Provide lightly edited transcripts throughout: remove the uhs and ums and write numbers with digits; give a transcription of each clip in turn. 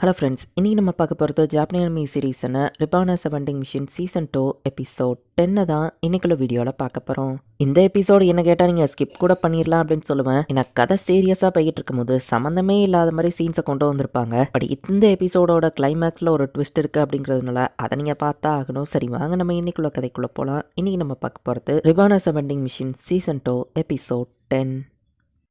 Hello friends, இன்றைக்கி நம்ம பார்க்க போகிறது ஜாப்பனீஸ் அனிமி சீரீஸான reborn as vending machine season 2 episode 10 தான் இன்னைக்குள்ள வீடியோவில் பார்க்க போகிறோம். இந்த எபிசோடு என்ன கேட்டால் நீங்கள் ஸ்கிப் கூட பண்ணிடலாம் அப்படின்னு சொல்லுவேன். எனக்கு கதை சீரியஸாக போய்கிட்டு இருக்கும்போது சம்மந்தமே இல்லாத மாதிரி சீன்ஸை கொண்டு வந்திருப்பாங்க. பட் இந்த எபிசோடோட கிளைமேக்ஸில் ஒரு ட்விஸ்ட் இருக்குது அப்படிங்கிறதுனால அதை நீங்கள் பார்த்தா ஆகணும். சரி வாங்க நம்ம இன்னைக்குள்ள கதைக்குள்ளே போகலாம். இன்றைக்கி நம்ம பார்க்க போகிறது reborn as vending machine season 2 episode 10.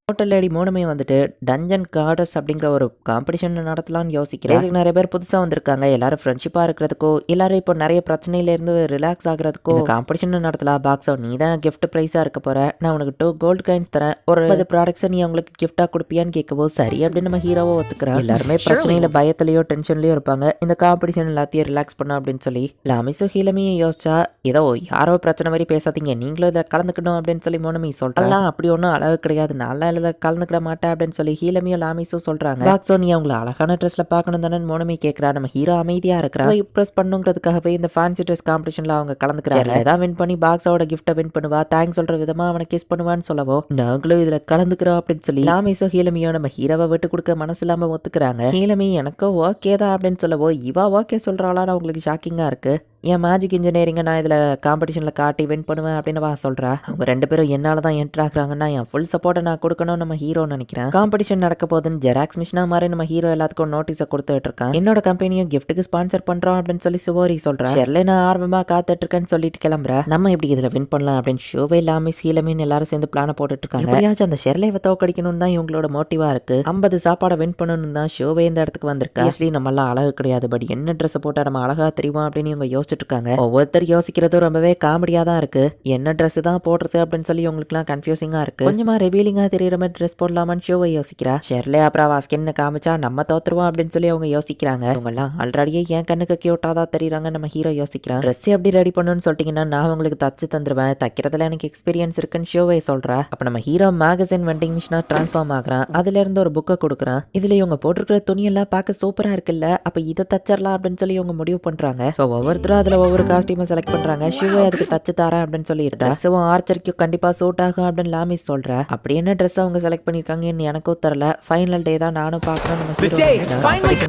Hotel lady மோனமே வந்துட்டு டஞ்சன் கார்டஸ் அப்படிங்கிற ஒரு காம்படிஷன் நடத்தலாம்னு யோசிக்கிறேன். நிறைய பேர் புதுசாக வந்திருக்காங்க. எல்லாரும் ஃப்ரெண்ட்ஷிப்பாக இருக்கிறதுக்கோ எல்லாரும் இப்போ நிறைய பிரச்சனையிலேருந்து ரிலாக்ஸ் ஆகிறதுக்கோ இந்த காம்படிஷன் நடத்தலாம். பாக்ஸோ நீ தான் கிஃப்ட் ப்ரைஸாக இருக்க போற, நான் உனக்கு 2 கோல்டு காயின்ஸ் தரேன், ஒரு 10 ப்ராடக்ட்ஸை நீ அவங்களுக்கு கிஃப்டாக கொடுப்பியான்னு கேட்கவோ சரி அப்படின்னு நம்ம ஹீரோவை ஒத்துக்கிறேன். எல்லாருமே பிரச்சனையில் பயத்திலையோ டென்ஷன்லையோ இருப்பாங்க. இந்த காம்படிஷன் எல்லாத்தையும் ரிலாக்ஸ் பண்ண அப்படின்னு சொல்லி லாமிஸும் ஹீலமையும் யோசிச்சா ஏதோ யாரோ பிரச்சனை மாதிரி பேசாதீங்க, நீங்களும் இதை கலந்துக்கணும் அப்படின்னு சொல்லி மோனமி சொல்றலாம். அப்படி ஒன்றும் அழகு கிடையாது, நல்லா கலந்துக்கிட மாட்டேன் அப்படின்னு சொல்லி ஹீலமியும் லாமிஸும் சொல்றாங்க. பாக்ஸோ நீ அவங்களை அழகான ட்ரெஸ்ல பார்க்கணும் தானே மோனமி கேட்கறா. நம்ம ஹீரோ அமைதியா இருக்கிறா. இம்ப்ரெஸ் பண்ணுங்கிறதுக்காகவே இந்த ஃபேன்சி ட்ரெஸ் காம்படிஷன்ல அவங்க கலந்துக்கிறாங்க. ஏதாவது வின் பண்ணி பாக்ஸோட கிஃப்ட்டை வின் பண்ணுவா, தேங்க்ஸ் சொல்ற விதமா அவனை கிஸ் பண்ணுவான்னு சொல்லவும் நாங்களும் இதுல கலந்துக்கிறோம் அப்படின்னு சொல்லி லாமிஸோ ஹீலமியோ நம்ம ஹீரோவை விட்டு கொடுக்க மனசு இல்லாம ஒத்துக்கிறாங்க. ஹீலமி எனக்கோ ஓகே தான் அப்படின்னு சொல்லவோ இவா ஓகே சொல்றாளான்னு அவங்களுக்கு ஷாக்கிங்கா இருக்கு. என் மேஜிக் இன்ஜினியரிங்கை நான் இதில் காம்படிஷனில் காட்டி வின் பண்ணுவேன் அப்படின்னு வா சொல்கிறா. அவங்க 2 பேரும் என்னால் தான் என்ட்ரு ஆகுறாங்கன்னா என் ஃபுல் சப்போர்ட்டை நான் கொடுக்கணும் நம்ம ஹீரோன்னு நினைக்கிறேன். காம்படிஷன் நடக்க போதுன்னு ஜெராக்ஸ் மிஷினாக மாதிரி நம்ம ஹீரோ எல்லாத்துக்கும் நோட்டீஸை கொடுத்துட்டு இருக்கான். என்னோட கம்பெனியும் கிஃப்ட்டுக்கு ஸ்பான்சர் பண்ணுறோம் அப்படின்னு சொல்லி சுவோரி சொல்கிறா. ஷெர்லே நான் ஆர்வமாக காத்துட்டு இருக்கேன்னு சொல்லிட்டு கிளம்புறா. நம்ம இப்படி இதில் வின் பண்ணலாம் அப்படின்னு ஷோவே லாமிஸ் ஹீலமின் எல்லாரும் சேர்ந்து பிளானை போட்டுட்டு இருக்காங்க. எப்படியாச்சும் அந்த ஷெர்லேவை தோக்கடிக்கணும்னு தான் இவங்களோட மோட்டிவாக இருக்கு. 50 சாப்பாடை வின் பண்ணணும் தான் ஷோவே இந்த இடத்துக்கு வந்திருக்கா. நம்மளாம் அழகு கிடையாது, பட் என்ன ட்ரெஸ் போட்டால் நம்ம அழகா தெரியுமா அப்படின்னு இவங்க யோசிச்சுட்டு இருக்காங்க. ஒவ்வொருத்தர் யோசிக்கிறதும் ரொம்பவே காமெடியா தான் இருக்கு. என்ன ட்ரெஸ் தான் போடுறது அப்படின்னு சொல்லி உங்களுக்குலாம் கன்ஃபியூசிங்கா இருக்கு. கொஞ்சமா ரிவீலிங்கா தெரியுற மாதிரி ட்ரெஸ் போடலாமான்னு ஷோவை யோசிக்கிறா. ஷெர்லே அப்புறம் ஸ்கின் காமிச்சா நம்ம தோத்துருவோம் அப்படின்னு சொல்லி அவங்க யோசிக்கிறாங்க. அவங்க எல்லாம் ஆல்ரெடியே என் கண்ணுக்கு கியூட்டா தான் தெரியுறாங்க. நம்ம ஹீரோ யோசிக்கிறான். ட்ரெஸ் எப்படி ரெடி பண்ணணும்னு சொல்லிட்டீங்கன்னா நான் உங்களுக்கு தச்சு தந்துருவேன், தைக்கிறதுல எனக்கு எக்ஸ்பீரியன்ஸ் இருக்குன்னு ஷோவை சொல்றா. அப்ப நம்ம ஹீரோ மேகசின் வெண்டிங் மிஷினா டிரான்ஸ்ஃபார்ம் ஆகுறான். அதுல இருந்து ஒரு புக்கை கொடுக்குறான். இதுல இவங்க போட்டிருக்கிற துணியெல்லாம் பார்க்க சூப்பரா இருக்குல்ல, அப்ப இதை தச்சிடலாம் அப்படின்னு சொல்லி இவங்க முடிவு பண்றாங்க. ஒவ்வொருத்தரும் அதுல ஒவ்வொரு காஸ்டியூம் செலக்ட் பண்றாங்க. ஷூவை அதுக்கு தச்சு தரேன் அப்படின்னு சொல்லி ட்ரெஸ்ஸும் ஆர்ச்சருக்கு கண்டிப்பா சூட் ஆகும் அப்படின்னு லாமிஸ் சொல்ற. அப்படி என்ன ட்ரெஸ் அவங்க செலக்ட் பண்ணிருக்காங்கன்னு எனக்கும் தெரியல. ஃபைனல் டே தான் நானும் பார்க்கணும்.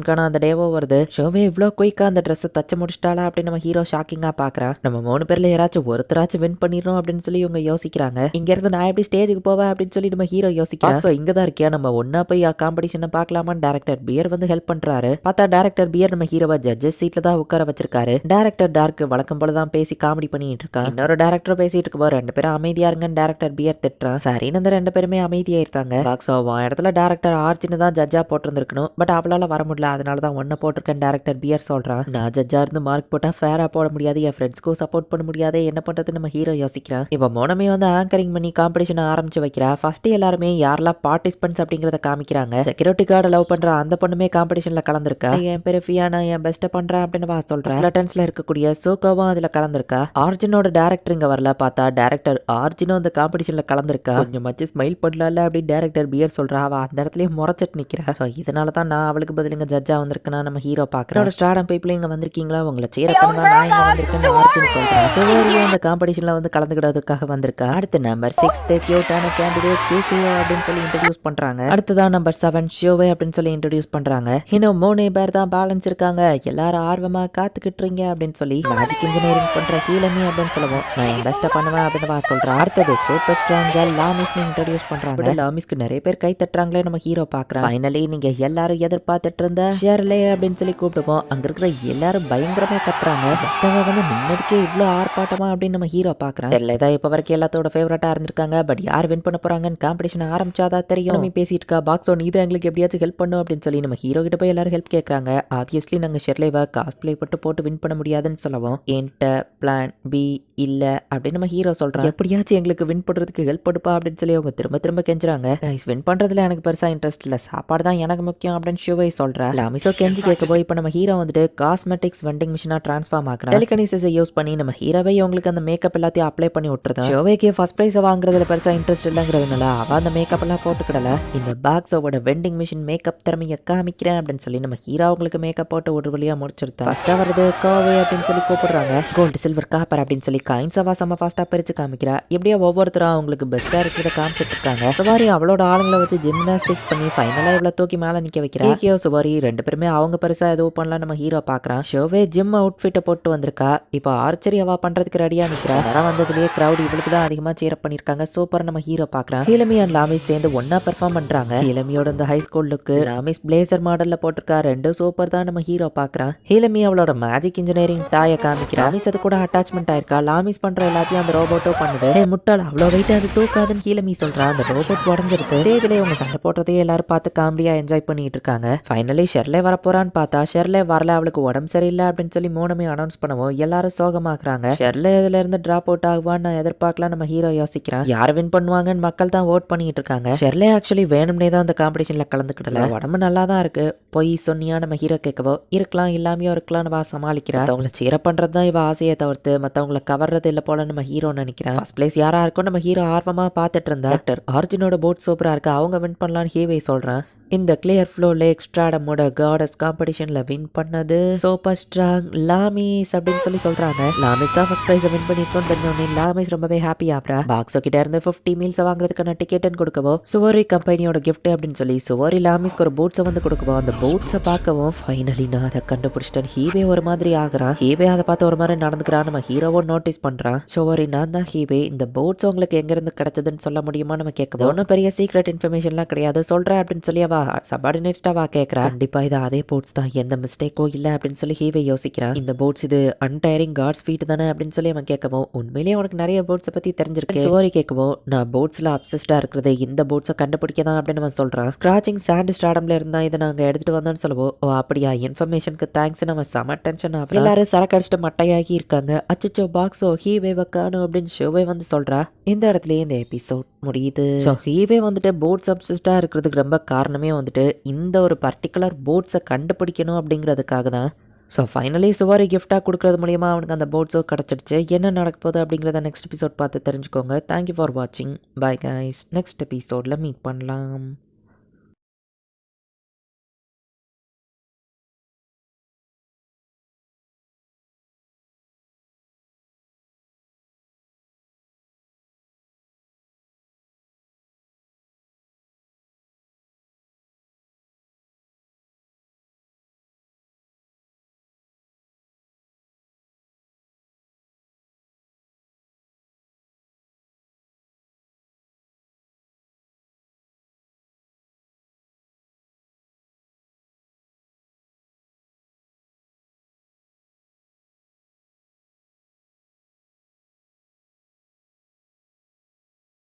நம்ம அந்த டேவோ வருது. ஷோவே இவ்வளோ குயிக்கா அந்த ட்ரெஸ் தச்சு முடிச்சிட்டாளா அப்படின்னு நம்ம ஹீரோ ஷாக்கிங்கா பாக்குறான். நம்ம 3 பேர்ல யாராச்சும் ஒருத்தராச்சும் வின் பண்ணிடணும் அப்படின்னு சொல்லி இவங்க யோசிக்கிறாங்க. இங்க இருந்து நான் எப்படி ஸ்டேஜுக்கு போவேன் அப்படின்னு சொல்லி நம்ம ஹீரோ யோசிக்கிறான். சோ இங்க தான் இருக்கியா, நம்ம ஒன்னா போய் காம்படிஷனை பார்க்கலாமான்னு டைரக்டர் பியர் வந்து ஹெல்ப் பண்றாரு. பார்த்தா டைரக்டர் பியர் நம்ம ஹீரோவை ஜட்ஜஸ் சீட்ல தான் உட்கார வச்சிருக்காரு. டைரக்டர் டார்க் வழக்கம் போலதான் பேசி காமெடி பண்ணிட்டு இருக்கான். இன்னொரு டேரக்டர் பேசிட்டு இருக்கும்போது 2 பேரும் அமைதியா இருங்கன்னு டேரக்டர் பியர் திட்டுறான். சரின்னு அந்த 2 பேருமே அமைதியா இருக்காங்க. இடத்துல டேரக்டர் ஆர்ஜின்னு தான் ஜட்ஜா போட்டிருந்திருக்கணும், பட் அவளால வர முடியல, அதனால தான் ஒன்ன போட்டிருக்கேன் டேரக்டர் பியர் சொல்றான். நான் ஜட்ஜா இருந்து மார்க் போட்டா ஃபேரா போட முடியாது, என் ஃப்ரெண்ட்ஸ்க்கும் சப்போர்ட் பண்ண முடியாது, என்ன பண்றது நம்ம ஹீரோ யோசிக்கிறான். இப்போ மோனமே வந்து ஆங்கரிங் பண்ணி காம்படிஷன் ஆரம்பிச்சு வைக்கிறா. ஃபர்ஸ்ட் எல்லாருமே யாரெல்லாம் பார்ட்டிசிபென்ட்ஸ் அப்படிங்கறத காமிக்கிறாங்க. செக்யூரிட்டி கார்டு லவ் பண்ற அந்த பொண்ணுமே காம்படிஷன்ல கலந்துருக்கா. என் பேரு ஃபியானா, என் பெஸ்ட் பண்றேன் அப்படின்னு சொல்றேன். லட்டன்ஸ்ல இருக்கக்கூடிய சோகோவும் அதுல கலந்துருக்கா. ஆர்ஜினோட டேரக்டர் இங்க வரல. பார்த்தா டேரக்டர் ஆர்ஜினும் அந்த காம்படிஷன்ல கலந்துருக்கா. கொஞ்சமாச்சு ஸ்மைல் பண்ணல அப்படின்னு டேரக்டர் பியர் சொல்றா. அவ அந்த இடத்துலயே முறைச்சிட்டு நிக்கிறா. இதனால தான் நான் அவளுக்கு பதில் இங்க ஜட்ஜா வந்திருக்கேன்னா நம்ம ஹீரோ பாக்குறோம். ஸ்டார்டம் பீப்புள் இங்க வந்திருக்கீங்களா, உங்களை சேர பண்ணா நான் இங்க வந்திருக்கேன் ஆர்ஜின் சொல்றேன். சோரியா இந்த காம்படிஷன்ல வந்து கலந்துக்கிறதுக்காக வந்திருக்கா. அடுத்து நம்பர் 6 கியூட்டான கேண்டிடேட் கியூசியோ அப்படின்னு சொல்லி இன்ட்ரோடியூஸ் பண்றாங்க. அடுத்ததான் நம்பர் 7 ஷோவே அப்படின்னு சொல்லி இன்ட்ரோடியூஸ் பண்றாங்க. இன்னும் 3 பேர் தான் பேலன்ஸ் இருக்காங்க, எல்லாரும் ஆர்வமா காத்துக்கிட்டுறீங்க அப்படின்னு சொல்லி மேஜிக் இன்ஜினியரிங் பண்ற ஹீலமி அப்படின்னு சொல்லுவோம். நான் என் பெஸ்ட்டை பண்ணுவேன் அப்படின்னு சொல்றேன். அடுத்தது சூப்பர் ஸ்ட்ராங் கேர்ள் லாமிஸ்னு இன்ட்ரோடியூஸ் பண்றாங்க. லாமிஸ்க்கு நிறைய பேர் கை தட்டுறாங்களே நம்ம ஹீரோ பாக்குறோம். ஃபைனலி நீங்க எல்லாரும் எதிர்பார்த்துட்டு இருந்த ஷெர்லே அப்படின்னு சொல்லி கூப்பிடுவோம். அங்க இருக்கிற எல்லாரும் பயங்கரமா கத்துறாங்க. ஜஸ்டாவா வந்து நிம்மதிக்கே இவ்வளவு ஆர்ப்பாட்டமா அப்படின்னு நம்ம ஹீரோ பாக்குறோம். தெரியலதான் இப்ப வரைக்கும் எல்லாத்தோட ஃபேவரட்டா இருந்திருக்காங்க, பட் யார் வின் பண்ண போறாங்கன்னு காம்படிஷன் ஆரம்பிச்சாதான் தெரியும். நம்ம பேசிட்டு இருக்கா. பாக்ஸோ நீ தான் எங்களுக்கு எப்படியாச்சும் ஹெல்ப் பண்ணும் அப்படின்னு சொல்லி நம்ம ஹீரோ கிட்ட போய் எல்லாரும் ஹெல்ப் கேட்கறாங்க. ஆப்வியஸ்லி நாங்க ஷெர்லேவை காஸ்பிளே போட்டு வின் பண்ண முடியாதுன்னு சொல்லுவோம். என்கிட்ட பிளான் பி இல்ல அப்படின்னு நம்ம ஹீரோ சொல்றான். எப்படியாச்சும் எங்களுக்கு வின் பண்றதுக்கு ஹெல்ப் பண்ணுப்பா அப்படின்னு சொல்லி அவங்க திரும்ப திரும்ப கெஞ்சுறாங்க. வின் பண்றதுல எனக்கு பெருசா இன்ட்ரெஸ்ட் இல்ல, சாப்பாடு தான் எனக்கு முக்கியம் அப்படின்னு ஷிவை சொல்றா. லாமிஸோ கெஞ்சி கேட்க போய் இப்ப நம்ம ஹீரோ வந்துட்டு காஸ்மெட்டிக்ஸ் வெண்டிங் மிஷினா டிரான்ஸ்ஃபார்ம் ஆகுறான். டெலிகனிசஸை யூஸ் பண்ணி நம்ம ஹீரோவை உங்களுக்கு அந்த மேக்கப் எல்லாத்தையும் அப்ளை பண்ணி விட்டுருதான். ஷோவைக்கு ஃபர்ஸ்ட் பிரைஸ் வாங்குறதுல பெருசா இன்ட்ரெஸ்ட் இல்லங்கிறதுனால அவ அந்த மேக்கப் எல்லாம் போட்டுக்கிடல. இந்த பாக்ஸோட வெண்டிங் மிஷின் மேக்கப் திறமையை காமிக்கிறேன் அப்படின்னு சொல்லி நம்ம ஹீரோ அவங்களுக்கு மேக்கப் போட்டு ஒரு வழியா முடிச்சிருந்தா. ஃபர்ஸ்டா வருது கோவை அப்படின்னு அப்படின்னு சொல்லி கூப்பிடுறாங்க. கோல்டு சில்வர் காப்பர் அப்படின்னு சொல்லி காயின்ஸாவா செம்ம ஃபாஸ்டா பிரிச்சு காமிக்கிறா. எப்படியோ ஒவ்வொருத்தரும் அவங்களுக்கு பெஸ்டா இருக்கிறத காமிச்சிட்டு இருக்காங்க. சுவாரி அவளோட ஆளுங்களை வச்சு ஜிம்னாஸ்டிக்ஸ் பண்ணி ஃபைனலா இவ்வளவு தூக்கி மேல நிக்க வைக்கிறா. ஏகேஓ சுவாரி ரெண்டு பேருமே அவங்க பெருசா ஏதோ பண்ணலாம் நம்ம ஹீரோ பாக்குறான். ஷோவே ஜிம் அவுட்ஃபிட்டை போட்டு வந்திருக்கா. இப்போ ஆர்ச்சரி அவ பண்றதுக்கு ரெடியா நிக்கிறா. வர வந்ததுலயே கிரௌட் இவளுக்கு தான் அதிகமா சேர் பண்ணிருக்காங்க. சூப்பர் நம்ம ஹீரோ பாக்குறான். ஹீலமி அண்ட் லாமிஸ் சேர்ந்து ஒன்னா பெர்ஃபார்ம் பண்றாங்க. ஹீலமியோட இந்த ஹை ஸ்கூல் லுக்கு லாமிஸ் பிளேசர் மாடல்ல போட்டிருக்கா. ரெண்டு சூப்பர் தான் நம்ம ஹீரோ பாக்குறான். ஹீலமி அவளோட மேஜிக் இன்ஜினியரிங் டாய காமிக்கிறா. லாமிஸ் அது கூட அட்டாச்மெண்ட் ஆயிருக்கா. லாமிஸ் பண்ற எல்லாத்தையும் அந்த ரோபோட்டோ பண்ணுது. முட்டாள் அவ்வளவு வெயிட் அது தூக்காதுன்னு ஹீலமி சொல்றா. அந்த ரோபோட் உடஞ்சிருக்கு. ஸ்டேஜ்ல இவங்க சண்டை போடுறதையே எல்லாரும் பார்த்து காமெடியா என்ஜாய் பண்ணிட்டு இருக்காங்க. ஃபைனலி ஷெர்லே வர போறான்னு பார்த்தா ஷெர்லே வரல, அவளுக்கு உடம்பு சரியில்லை அப்படின்னு சொல்லி மூணுமே அனௌன்ஸ் பண்ணவும் எல்லாரும் சோகமாக்குறாங்க. ஷெர்லே இதுல இருந்து டிராப் அவுட் ஆகுவான்னு நான் எதிர்பார்க்கலாம் நம்ம ஹீரோ யோசிக்கிறான். யார் வின் பண்ணுவாங்கன்னு மக்கள் தான் ஓட் பண்ணிட்டு இருக்காங்க. ஷெர்லே ஆக்சுவலி வேணும்னே தான் அந்த காம்படிஷன்ல கலந்துக்கிடல. உடம்பு நல்லா தான் இருக்கு. போய் சொன்னியா நம்ம ஹீரோ கேட்கவோ இருக்கலாம் இல்லாமையோ இருக்கலாம்னு வா சமாளிக்கிறா. அவங்களை சீர பண்றது தான் இவ ஆசையை தவிர்த்து மத்தவங்களை கவர்றது இல்ல போல நம்ம ஹீரோ நினைக்கிறேன். ஃபர்ஸ்ட் பிளேஸ் யாரா இருக்கும் நம்ம ஹீரோ ஆர்வமா பார்த்துட்டு இருந்தா. டாக்டர் அர்ஜுனோட போட் சூப்பரா இருக்கு, அவங்க வின் பண்ணலான்னு ஹீவே சொல்றான். இந்த கிளியர் ஃப்ளோ லேக் ஸ்ட்ராடமோட காடஸ் காம்படிஷன்ல வின் பண்ணது சூப்பர் ஸ்ட்ராங் லாமிஸ் அப்படின்னு சொல்லி சொல்றாங்க. லாமிஸ் தான் ஃபர்ஸ்ட் பிரைஸ் வின் பண்ணிருக்கோம்னு தெரிஞ்சோடனே லாமிஸ் ரொம்பவே ஹாப்பி ஆகுறா. பாக்ஸோ கிட்ட இருந்து 50 மீல்ஸ் வாங்குறதுக்கான டிக்கெட்னு கொடுக்கவோ சுவரி கம்பெனியோட கிஃப்ட் அப்படின்னு சொல்லி சுவரி லாமிஸ்க்கு ஒரு பூட்ஸை வந்து கொடுக்கவோ அந்த பூட்ஸை பார்க்கவும் ஃபைனலி நான் அதை கண்டுபிடிச்சிட்டேன். ஹீவே ஒரு மாதிரி ஆகுறான். ஹீவே அதை பார்த்து ஒரு மாதிரி நடந்துக்கிறான். நம்ம ஹீரோவோ நோட்டீஸ் பண்றான். சுவரி நான் தான் ஹீவே, இந்த பூட்ஸ் உங்களுக்கு எங்க இருந்து கிடைச்சதுன்னு சொல்ல முடியுமா நம்ம கேட்கவும். ஒன்றும் பெரிய சீக்ரெட் இன்ஃபர்மேஷன்லாம் கிடையாது, சொல்றேன் அப்படின்னு சொல்லி சபார்டினேட்ஸ்டா கேக்குறா. கண்டிப்பா இது அதே போட்ஸ் தான், எந்த மிஸ்டேக்கோ இல்ல அப்படின்னு சொல்லி ஹீவே யோசிக்கிறான். இந்த போட்ஸ் இது அன்டயரிங் காட்ஸ் ஃபீட் தானே அப்படின்னு சொல்லி அவன் கேட்கவும் உண்மையிலேயே அவனுக்கு நிறைய போட்ஸை பத்தி தெரிஞ்சிருக்கு. சோரி கேட்கவும் நான் போட்ஸ்ல அப்சஸ்டா இருக்கிறது இந்த போட்ஸை கண்டுபிடிக்க தான் அப்படின்னு அவன் சொல்றான். ஸ்கிராச்சிங் சாண்ட் ஸ்டாடம்ல இருந்தா இதை நாங்க எடுத்துட்டு வந்தோம்னு சொல்லுவோம். ஓ அப்படியா, இன்ஃபர்மேஷனுக்கு தேங்க்ஸ். நம்ம செம டென்ஷன் ஆகும். எல்லாரும் சரக்கு அடிச்சுட்டு மட்டையாகி இருக்காங்க. அச்சோ பாக்ஸோ ஹீவே காணும் அப்படின்னு ஷோவே வந்து சொல்றா. இந்த இடத்துலயே இந்த எபிசோட் முடியுது. ஸோ ஹீவே வந்துட்டு போட்ஸ் அப்சஸ்டா இருக்கிறதுக்கு ரொம்ப காரணமே வந்துட்டு இந்த ஒரு பர்டிகுலர் போட்ஸை கண்டுபிடிக்கணும் அப்படிங்கிறதுக்காக தான். ஸோ ஃபைனலி சுவாரி கிஃப்டாக கொடுக்கறது மூலியமாக அவனுக்கு அந்த போட்ஸோ கிடச்சிடுச்சு. என்ன நடக்க போகுது அப்படிங்கிறத நெக்ஸ்ட் எபிசோட் பார்த்து தெரிஞ்சுக்கோங்க. தேங்க்யூ ஃபார் வாட்சிங். Bye guys. நெக்ஸ்ட் எபிசோடில் மீட் பண்ணலாம்.